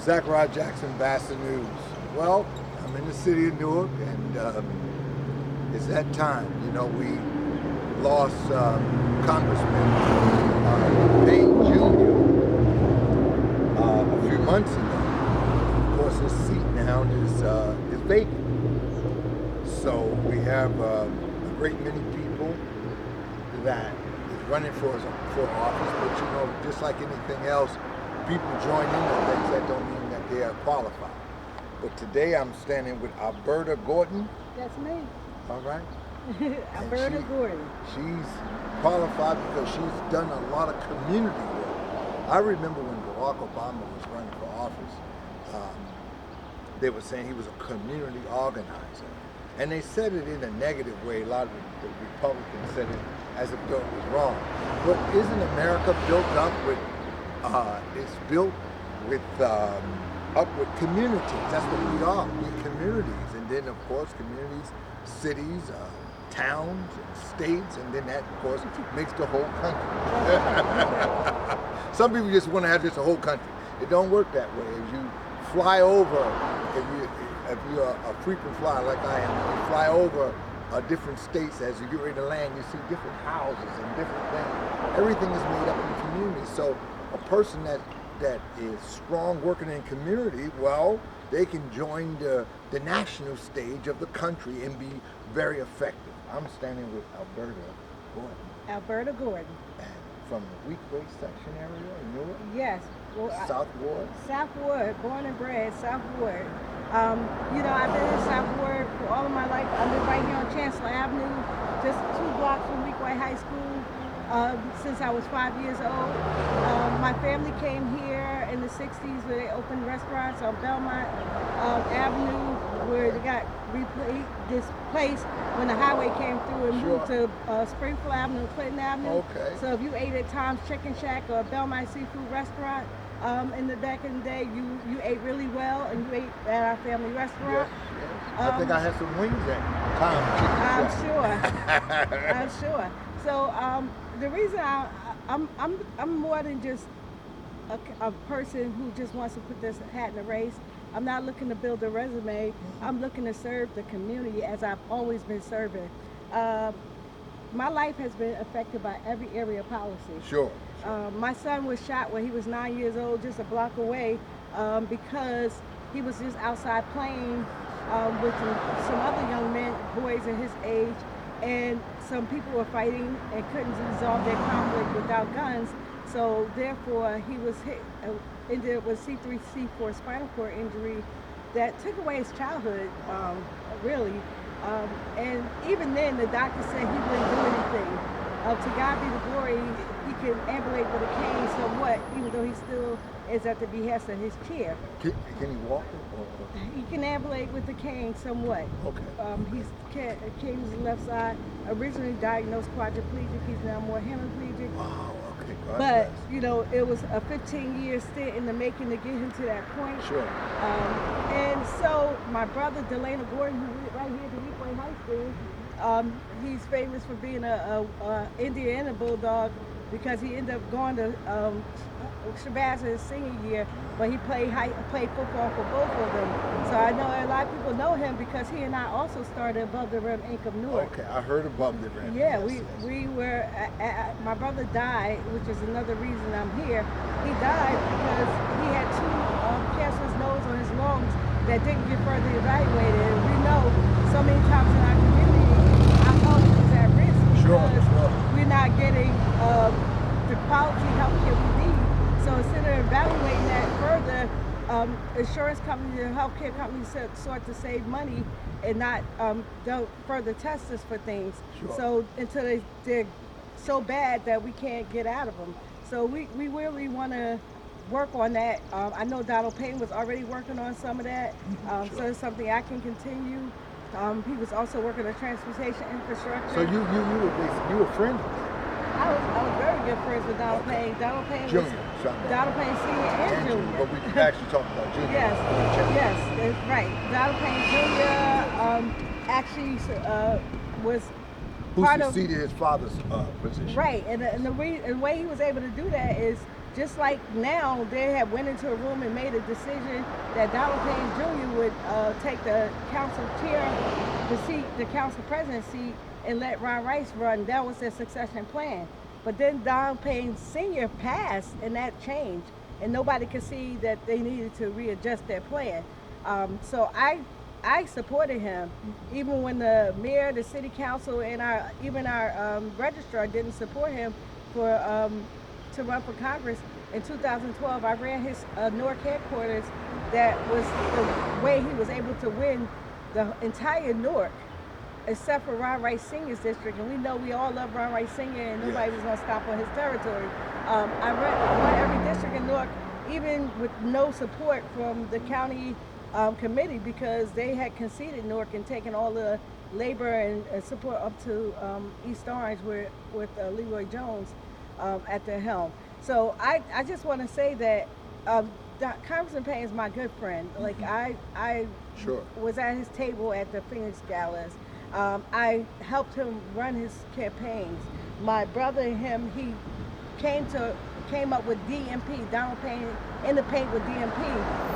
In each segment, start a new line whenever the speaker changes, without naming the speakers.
Zachariah Jackson, BASA News. Well, I'm in the city of Newark, and it's that time. You know, we lost Congressman Payne Jr. A few months ago. Of course, his seat now is vacant. So we have a great many people that is running for office, but you know, just like anything else, people join in on things that don't mean that they are qualified. But today I'm standing with Alberta Gordon.
That's me.
All right.
Alberta Gordon.
She's qualified because she's done a lot of community work. I remember when Barack Obama was running for office, they were saying he was a community organizer. And they said it in a negative way. A lot of the Republicans said it as if though it was wrong. But isn't America built up with, it's built with, up with communities. That's what we are, we're communities. And then of course communities, cities, towns, and states, and then that of course makes the whole country. Some people just want to have just a whole country. It don't work that way. If you fly over, if you're a frequent flyer like I am, you fly over different states as you get ready to land, you see different houses and different things. Everything is made up in communities. So a person that is strong working in community, well, they can join the national stage of the country and be very effective. I'm standing with Alberta Gordon.
Alberta Gordon.
And from the Weekway section area in Newark?
Yes. Well,
South Ward?
South Ward, born and bred, South Ward. You know, I've been in South Ward for all of my life. I live right here on Chancellor Avenue, just 2 blocks from Weekway High School, since I was 5 years old. My family came here in the 60s where they opened restaurants on Belmont Avenue, where they got displaced when the highway came through and moved to Springfield Avenue and Clinton Avenue.
Okay.
So if you ate at Tom's Chicken Shack or Belmont Seafood Restaurant, in the back in the day, you ate really well, and you ate at our family restaurant.
Yes. I think I had some wings at Tom's Chicken Shack.
I'm sure. So the reason I'm more than just a person who just wants to put this hat in the race. I'm not looking to build a resume. I'm looking to serve the community as I've always been serving. My life has been affected by every area of policy.
Sure.
My son was shot when he was 9 years old, just a block away, because he was just outside playing with some other young men, boys in his age, and some people were fighting and couldn't resolve their conflict without guns. So therefore, he was hit, ended with C3, C4 spinal cord injury that took away his childhood, really. And even then, the doctor said he wouldn't do anything. To God be the glory, he can ambulate with a cane somewhat, even though he still is at the behest of his chair.
Can he walk?
He can ambulate with the cane somewhat.
Okay.
Cane is the left side. Originally diagnosed quadriplegic, he's now more hemiplegic.
Wow, okay. God
But,
bless.
you know, it was a 15-year stint in the making to get him to that point.
Sure.
And so my brother, Donald Gordon, who lives right here at the Weekway High School, he's famous for being a Indiana Bulldog because he ended up going to Shabazz his senior year, but he played football for both of them. So I know a lot of people know him because he and I also started Above the Rim Inc. of Newark.
Okay, I heard Above the Rim.
Yeah,
Yes,
we were, my brother died, which is another reason I'm here. He died because he had 2 cancerous nodes on his lungs that didn't get further evaluated. And we know so many times in our community, our health is at risk because we're not getting the quality health care we need. So instead of evaluating that further, insurance companies and healthcare companies sought to save money and not don't further test us for things.
Sure.
So until they're so bad that we can't get out of them. So we really want to work on that. I know Donald Payne was already working on some of that, so it's something I can continue. He was also working on transportation infrastructure.
So you were friends with him?
I was very good friends with Donald Payne. Donald Payne was Donald Payne Sr. and Jr.
But we actually talked about Jr.
Yes, that's right. Donald Payne Jr. Actually was
Who
part of
succeeded his father's position.
Right, and the way he was able to do that is just like now, they have went into a room and made a decision that Donald Payne Jr. would take the council chair, the council president seat, and let Ron Rice run. That was their succession plan. But then Donald Payne Sr. passed, and that changed, and nobody could see that they needed to readjust their plan. So I supported him, even when the mayor, the city council, and even our registrar didn't support him for to run for Congress. In 2012, I ran his Newark headquarters. That was the way he was able to win the entire Newark, except for Ron Rice Sr.'s district. And we know we all love Ron Rice Sr., and nobody was going to stop on his territory. I won every district in Newark, even with no support from the county committee, because they had conceded Newark and taken all the labor and support up to East Orange with Leroy Jones at the helm. So I just want to say that Congressman Payne is my good friend. Like I
Sure.
was at his table at the Phoenix Galas. I helped him run his campaigns. My brother and him, he came up with DMP, Donald Payne in the Paint with DMP,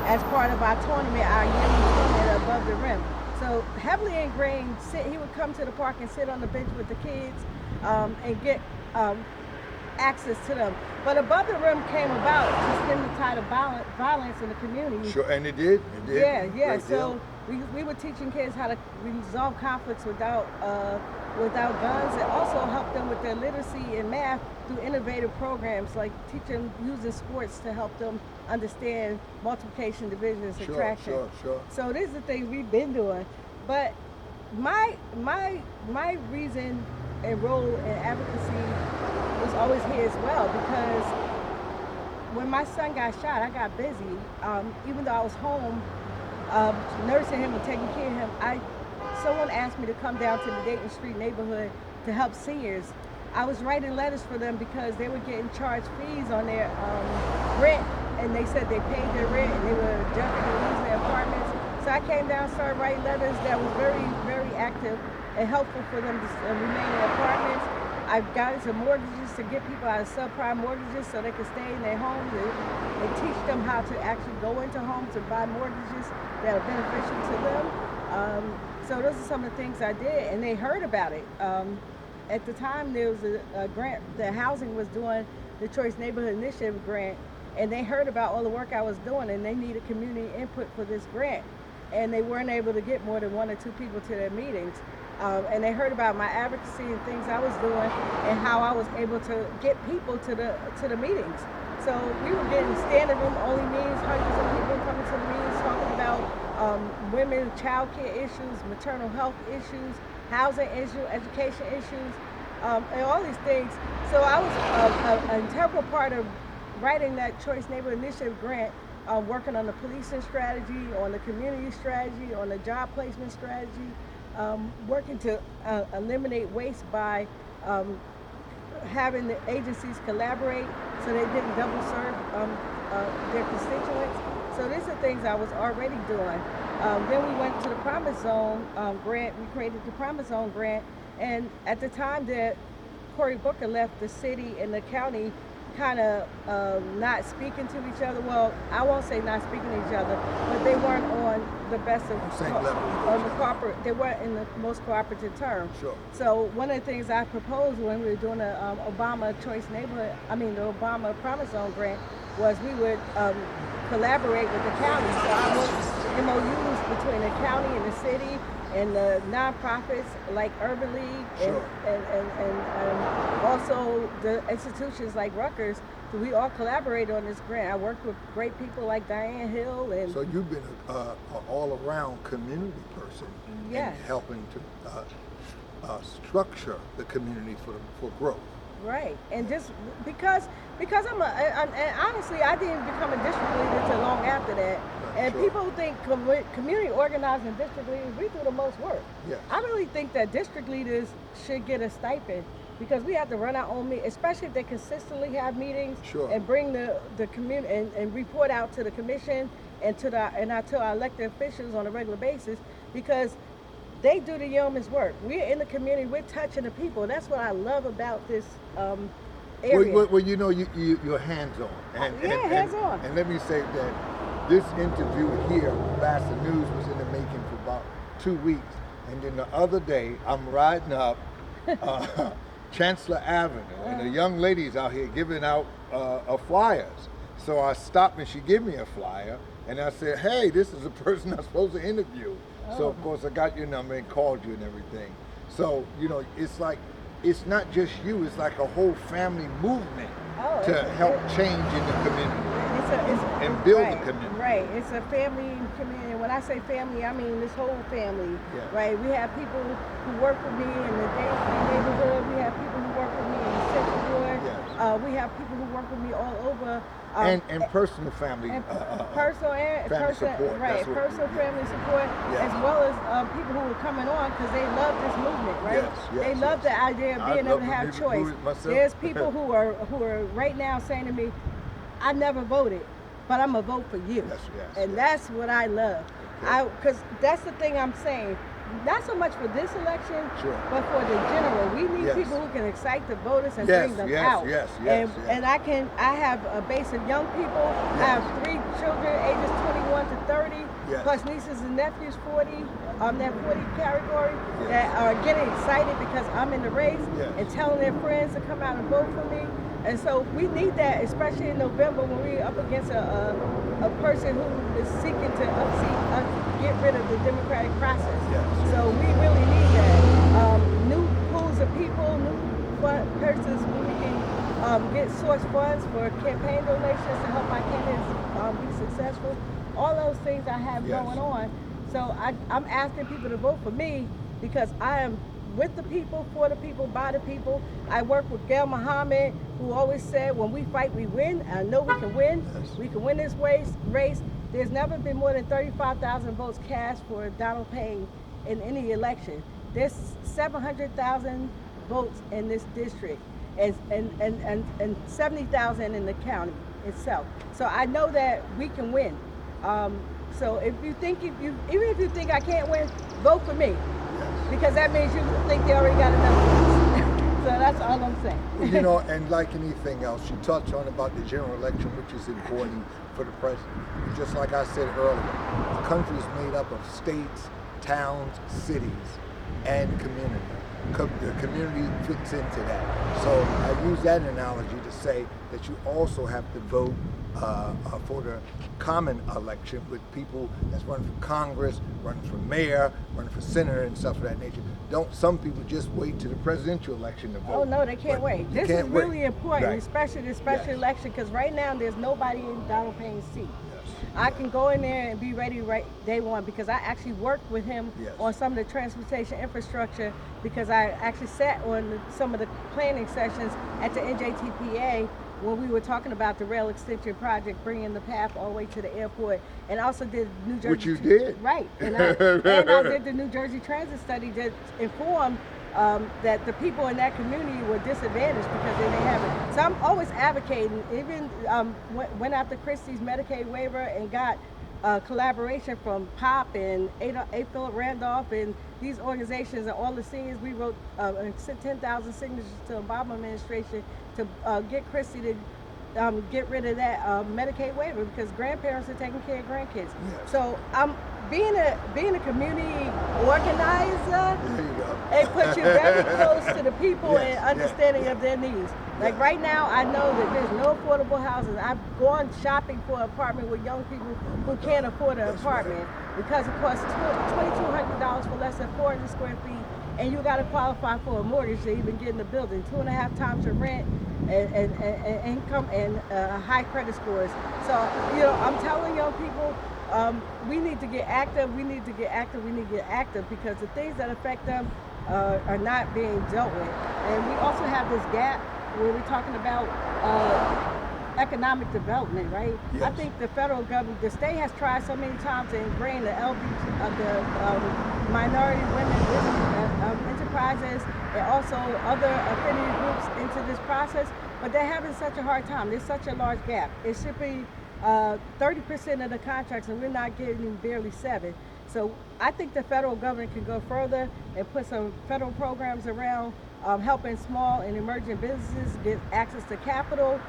as part of our tournament, our yearly tournament Above the Rim. So heavily ingrained, he would come to the park and sit on the bench with the kids and get access to them. But Above the Rim came about to stem the tide of violence in the community.
Sure, and it did. It did.
Yeah.
Great
So
deal.
we were teaching kids how to resolve conflicts without guns, and also help them with their literacy and math through innovative programs, like teaching using sports to help them understand multiplication, division, subtraction.
Sure.
So these are the things we've been doing. But my reason and role in advocacy was always here as well, because when my son got shot, I got busy. Even though I was home nursing him and taking care of him, someone asked me to come down to the Dayton Street neighborhood to help seniors. I was writing letters for them because they were getting charged fees on their rent, and they said they paid their rent and they were jumping to lose their apartments. So I came down, started writing letters that was very, very active and helpful for them to remain in apartments. I've got into mortgages to get people out of subprime mortgages so they can stay in their homes, and teach them how to actually go into homes and buy mortgages that are beneficial to them. So those are some of the things I did, and they heard about it. At the time, there was a grant, the housing was doing the Choice Neighborhood Initiative grant, and they heard about all the work I was doing, and they needed community input for this grant. And they weren't able to get more than 1 or 2 people to their meetings. And they heard about my advocacy and things I was doing, and how I was able to get people to the meetings. So we were getting standing room only meetings, hundreds of people coming to the meetings talking about women, child care issues, maternal health issues, housing issues, education issues, and all these things. So I was an integral part of writing that Choice Neighborhood Initiative grant, working on the policing strategy, on the community strategy, on the job placement strategy, working to eliminate waste by having the agencies collaborate so they didn't double serve their constituents. So these are things I was already doing. Then we went to the Promise Zone grant. We created the Promise Zone grant, and at the time that Cory Booker left the city and the county kind of not speaking to each other. Well, I won't say not speaking to each other, but they weren't on the best of
Same level.
on the they weren't in the most cooperative terms.
Sure.
So one of the things I proposed when we were doing the Obama Choice Neighborhood, the Obama Promise Zone grant, was we would collaborate with the county. So I worked MOUs between the county and the city and the nonprofits like Urban League
Sure.
and also the institutions like Rutgers. So we all collaborated on this grant. I worked with great people like Diane Hill and.
So you've been an all-around community person,
Yes.
in helping to structure the community for growth.
Right, and just because and honestly, I didn't become a district leader until long after that. And
Sure.
people think community organizing district leaders, we do the most work.
Yes.
I really think that district leaders should get a stipend because we have to run our own meetings, especially if they consistently have meetings
Sure.
and bring the community and report out to the commission and to our elected officials on a regular basis, because they do the yeoman's work. We're in the community, we're touching the people. That's what I love about this area.
Well, you know, you're hands-on.
Yeah, hands-on.
And let me say that this interview here with BASA News was in the making for about 2 weeks. And then the other day, I'm riding up Chancellor Avenue, and the young ladies out here giving out flyers. So I stopped and she gave me a flyer, and I said, hey, this is the person I'm supposed to interview. So of course I got your number and called you and everything. So, you know, it's like, it's not just you, it's like a whole family movement to help change in the community and build the community.
Right, it's a family community. When I say family, I mean this whole family, right? We have people who work with me in the neighborhood. We have people who work with me in the Central Ward. We have people who work with me all over.
And personal family,
personal
support,
right? Personal family support, as well as people who are coming on because they love this movement, right? They love the idea of being able to have choice. There's people who are right now saying to me, "I never voted, but I'm gonna vote for you," and that's what I love. Because that's the thing I'm saying. Not so much for this election, but for the general. We need people who can excite the voters and bring them out. And I have a base of young people. I have 3 children, ages 21 to 30, plus nieces and nephews 40, that 40 category, that are getting excited because I'm in the race and telling their friends to come out and vote for me. And so we need that, especially in November when we're up against a person who is seeking to get rid of the democratic process. So we really need that. New pools of people, new persons where we can get source funds for campaign donations to help my candidates be successful. All those things I have going on. So I'm asking people to vote for me because I am with the people, for the people, by the people. I work with Gail Muhammad, who always said, when we fight, we win. I know we can win. We can win this race. There's never been more than 35,000 votes cast for Donald Payne in any election. There's 700,000 votes in this district and 70,000 in the county itself. So I know that we can win. So if you think, even if you think I can't win, vote for me. Because that means you think they already got enough votes. So that's all I'm saying.
You know, and like anything else, you touched on about the general election, which is important for the president. Just like I said earlier, the country is made up of states, towns, cities, and community. The community fits into that. So I use that analogy to say that you also have to vote for the common election with people that's running for Congress, running for mayor, running for senator and stuff of that nature. Don't some people just wait to the presidential election to vote?
Oh no, they can't wait. This is really important, especially the special election, because right now there's nobody in Donald Payne's seat. I can go in there and be ready right day one because I actually worked with him on some of the transportation infrastructure because I actually sat on some of the planning sessions at the NJTPA when we were talking about the rail extension project, bringing the path all the way to the airport, and also did New Jersey.
Which you did.
Right, and I did the New Jersey transit study that informed that the people in that community were disadvantaged because they didn't have it. So I'm always advocating, even went after Christie's Medicaid waiver and got collaboration from POP and A. Philip Randolph and these organizations and all the seniors. We wrote 10,000 signatures to the Obama administration to get Christie to get rid of that Medicaid waiver because grandparents are taking care of grandkids. So being a community organizer, it puts you very close to the people and understanding of their needs. Like right now, I know that there's no affordable houses. I've gone shopping for an apartment with young people who can't afford an apartment because it costs $2,200 for less than 400 square feet, and you got to qualify for a mortgage to even get in the building. 2.5 times your rent and income and high credit scores. So I'm telling young people. We need to get active, we need to get active because the things that affect them are not being dealt with. And we also have this gap where we're talking about economic development, right? I think the federal government, the state has tried so many times to ingrain the minority women enterprises and also other affinity groups into this process, but they're having such a hard time. There's such a large gap. It should be 30% of the contracts, and we're not getting barely 7%. So I think the federal government can go further and put some federal programs around helping small and emerging businesses get access to capital,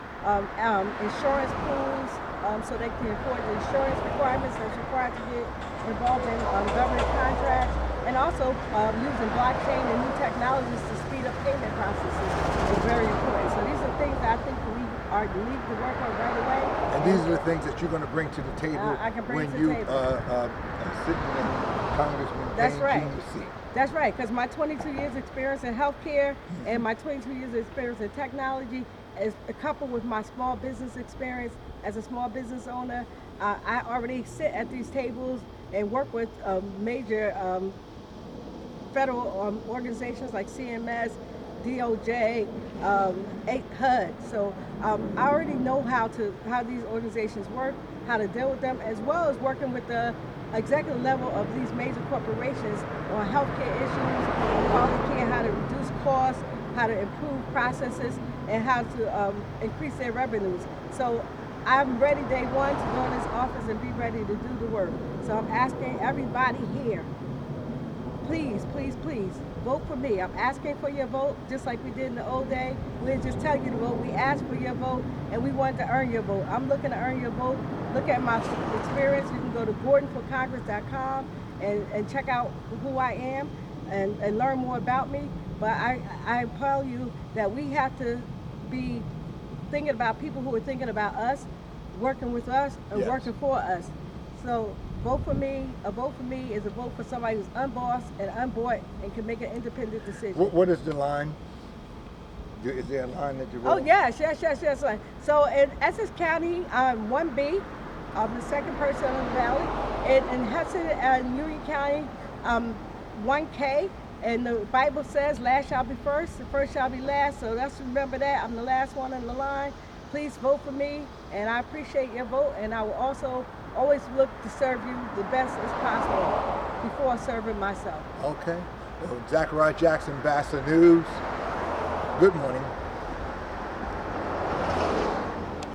insurance pools, so they can afford the insurance requirements that's required to get involved in government contracts, and also using blockchain and new technologies to speed up payment processes is very important. So these are things that I think we need to work on right away.
And these are the things that you're going to bring to the table
I can bring
when
to
you
the table.
sitting in Congressman
That's
Payne
right.
Jr. seat.
That's right, because my 22 years experience in healthcare and my 22 years experience in technology is coupled with my small business experience as a small business owner. I already sit at these tables and work with major federal organizations like CMS, DOJ, HUD. So I already know how these organizations work, how to deal with them, as well as working with the executive level of these major corporations on healthcare issues, on quality care, how to reduce costs, how to improve processes, and how to increase their revenues. So I'm ready day one to go in this office and be ready to do the work. So I'm asking everybody here, please, please, please, vote for me. I'm asking for your vote, just like we did in the old day. We didn't just tell you to vote, we asked for your vote, and we wanted to earn your vote. I'm looking to earn your vote. Look at my experience. You can go to gordonforcongress.com and check out who I am and learn more about me. But I tell you that we have to be thinking about people who are thinking about us, working with us, and
Yes.
working for us. So vote for me. A vote for me is a vote for somebody who's unbossed and unbought and can make an independent decision.
What is the line? Is there a line that you wrote?
Oh, yes. So in Essex County, 1B, I'm the second person in the valley. In Hudson and Union County, 1K. And the Bible says, last shall be first, the first shall be last. So let's remember that. I'm the last one in the line. Please vote for me, and I appreciate your vote. And I will also always look to serve you the best as possible before serving myself.
Okay. Well, Zachariah Jackson, BASA News. Good morning.